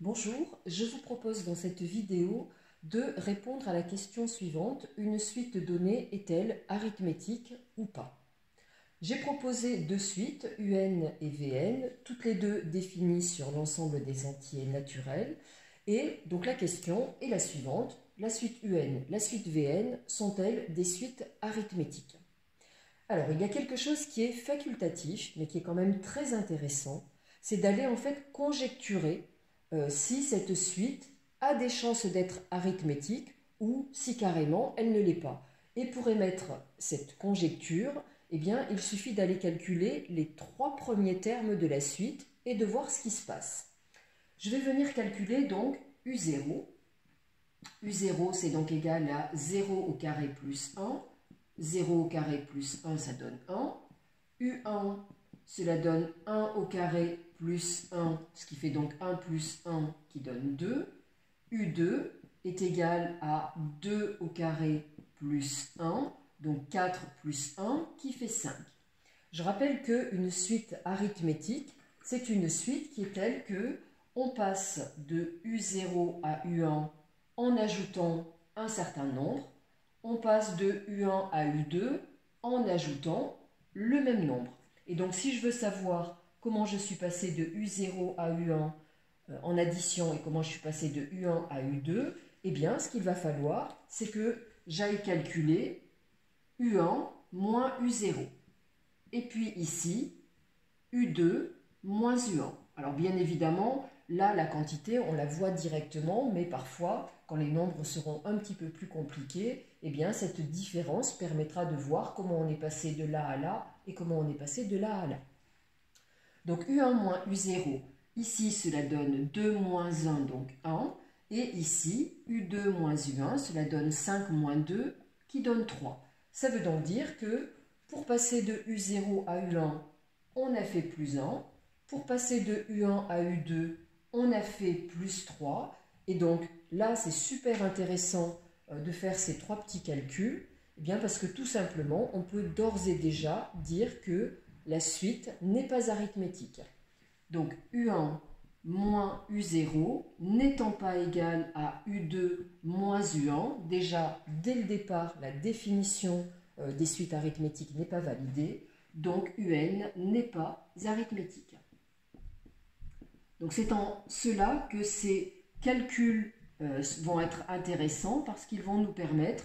Bonjour, je vous propose dans cette vidéo de répondre à la question suivante: une suite de données est-elle arithmétique ou pas? J'ai proposé deux suites, UN et VN, toutes les deux définies sur l'ensemble des entiers naturels. Et donc la question est la suivante: la suite UN, la suite VN sont-elles des suites arithmétiques? Alors, il y a quelque chose qui est facultatif, mais qui est quand même très intéressant, c'est d'aller en fait conjecturer si cette suite a des chances d'être arithmétique ou si carrément elle ne l'est pas. Et pour émettre cette conjecture, eh bien, il suffit d'aller calculer les trois premiers termes de la suite et de voir ce qui se passe. Je vais venir calculer donc U0. U0, c'est donc égal à 0 au carré plus 1. 0 au carré plus 1, ça donne 1. U1, cela donne 1 au carré plus 1, ce qui fait donc 1 plus 1 qui donne 2. U2 est égal à 2 au carré plus 1, donc 4 plus 1 qui fait 5. Je rappelle qu'une suite arithmétique, c'est une suite qui est telle que on passe de U0 à U1 en ajoutant un certain nombre. On passe de U1 à U2 en ajoutant le même nombre. Et donc, si je veux savoir comment je suis passé de U0 à U1 en addition et comment je suis passé de U1 à U2, eh bien, ce qu'il va falloir, c'est que j'aille calculer U1 moins U0. Et puis ici, U2 moins U1. Alors, bien évidemment, là, la quantité, on la voit directement, mais parfois, quand les nombres seront un petit peu plus compliqués, eh bien, cette différence permettra de voir comment on est passé de là à là et comment on est passé de là à là. Donc, U1 moins U0, ici, cela donne 2 moins 1, donc 1. Et ici, U2 moins U1, cela donne 5 moins 2, qui donne 3. Ça veut donc dire que pour passer de U0 à U1, on a fait plus 1. Pour passer de U1 à U2, on a fait plus 3. Et donc là, c'est super intéressant de faire ces trois petits calculs, eh bien parce que tout simplement, on peut d'ores et déjà dire que la suite n'est pas arithmétique. Donc U1 moins U0 n'étant pas égal à U2 moins U1, déjà dès le départ, la définition des suites arithmétiques n'est pas validée, donc UN n'est pas arithmétique. Donc c'est en cela que ces calculs vont être intéressants parce qu'ils vont nous permettre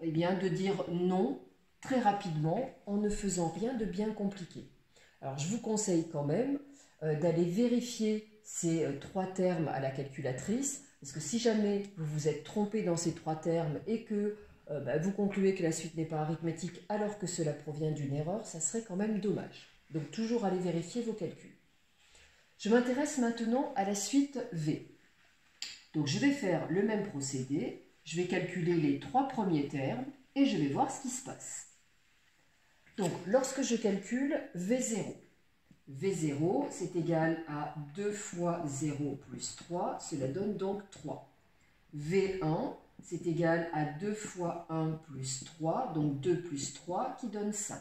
de dire non très rapidement en ne faisant rien de bien compliqué. Alors je vous conseille quand même d'aller vérifier ces trois termes à la calculatrice, parce que si jamais vous vous êtes trompé dans ces trois termes et que vous concluez que la suite n'est pas arithmétique alors que cela provient d'une erreur, ça serait quand même dommage. Donc toujours aller vérifier vos calculs. Je m'intéresse maintenant à la suite V. Donc je vais faire le même procédé, je vais calculer les trois premiers termes et je vais voir ce qui se passe. Donc lorsque je calcule V0, V0 c'est égal à 2 fois 0 plus 3, cela donne donc 3. V1 c'est égal à 2 fois 1 plus 3, donc 2 plus 3 qui donne 5.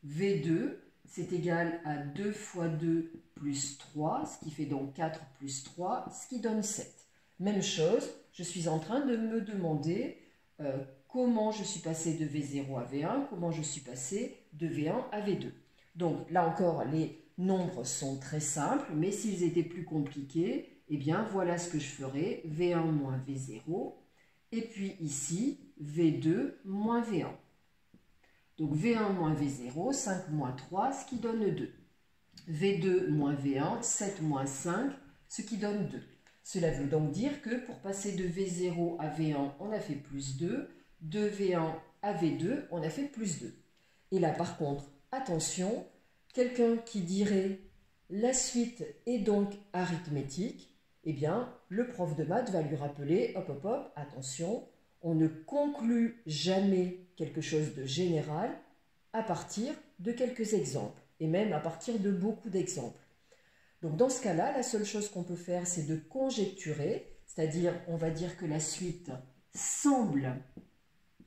V2 c'est égal à 2 fois 2 plus 3, ce qui fait donc 4 plus 3, ce qui donne 7. Même chose, je suis en train de me demander comment je suis passé de V0 à V1, comment je suis passé de V1 à V2. Donc là encore, les nombres sont très simples, mais s'ils étaient plus compliqués, eh bien voilà ce que je ferais, V1 moins V0, et puis ici, V2 moins V1. Donc V1 moins V0, 5 moins 3, ce qui donne 2. V2 moins V1, 7 moins 5, ce qui donne 2. Cela veut donc dire que pour passer de V0 à V1, on a fait plus 2. De V1 à V2, on a fait plus 2. Et là, par contre, attention, quelqu'un qui dirait la suite est donc arithmétique, eh bien, le prof de maths va lui rappeler, hop, hop, hop, attention, on ne conclut jamais quelque chose de général à partir de quelques exemples, et même à partir de beaucoup d'exemples. Donc dans ce cas-là, la seule chose qu'on peut faire, c'est de conjecturer, c'est-à-dire on va dire que la suite semble,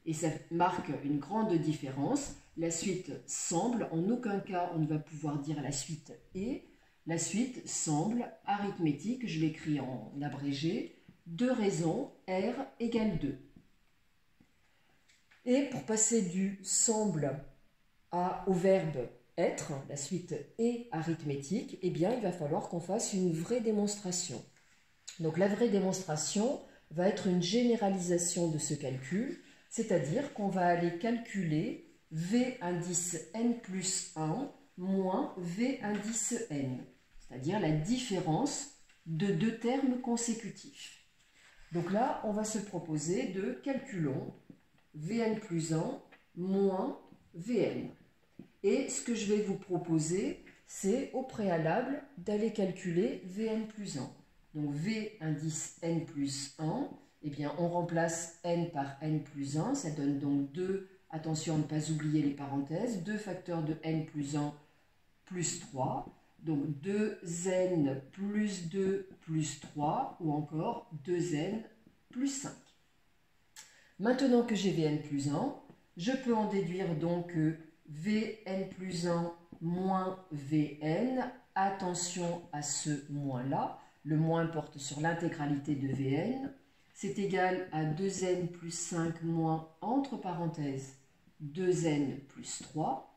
et ça marque une grande différence, la suite semble, en aucun cas on ne va pouvoir dire la suite est, La suite semble arithmétique, je l'écris en abrégé, 2 raisons, R égale 2. Et pour passer du semble au verbe être, la suite est arithmétique, eh bien il va falloir qu'on fasse une vraie démonstration. Donc la vraie démonstration va être une généralisation de ce calcul, c'est-à-dire qu'on va aller calculer V indice n plus 1 moins V indice n, c'est-à-dire la différence de 2 termes consécutifs. Donc là, on va se proposer de calculons Vn plus 1 moins Vn. Et ce que je vais vous proposer, c'est au préalable d'aller calculer Vn plus 1. Donc V indice n plus 1, eh bien on remplace n par n plus 1, ça donne donc 2, attention à ne pas oublier les parenthèses, 2 facteurs de n plus 1 plus 3, donc 2n plus 2 plus 3, ou encore 2n plus 5. Maintenant que j'ai Vn plus 1, je peux en déduire donc Vn plus 1 moins Vn, attention à ce moins-là, le moins porte sur l'intégralité de Vn, c'est égal à 2n plus 5 moins, entre parenthèses, 2n plus 3.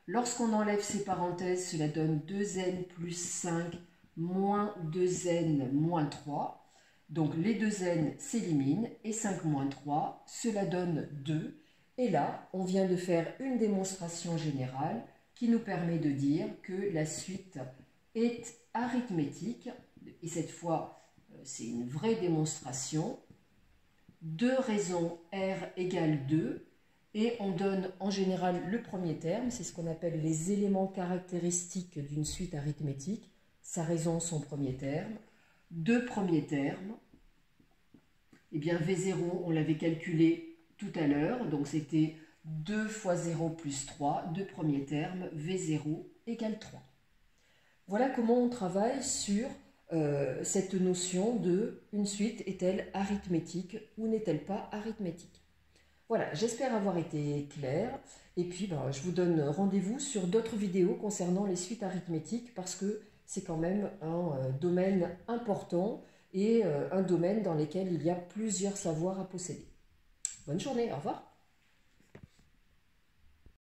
Lorsqu'on enlève ces parenthèses, cela donne 2n plus 5 moins 2n moins 3. Donc les 2n s'éliminent et 5 moins 3, cela donne 2. Et là, on vient de faire une démonstration générale qui nous permet de dire que la suite est arithmétique. Et cette fois, c'est une vraie démonstration. 2 raisons R égale 2. Et on donne en général le premier terme, c'est ce qu'on appelle les éléments caractéristiques d'une suite arithmétique. Sa raison, son premier terme. 2 premiers termes. Eh bien, V0, on l'avait calculé tout à l'heure, donc c'était 2 fois 0 plus 3, 2 premiers termes, V0 égale 3. Voilà comment on travaille sur cette notion de une suite est-elle arithmétique ou n'est-elle pas arithmétique. Voilà, j'espère avoir été claire et puis je vous donne rendez-vous sur d'autres vidéos concernant les suites arithmétiques parce que c'est quand même un domaine important et un domaine dans lequel il y a plusieurs savoirs à posséder. Bonne journée, au revoir.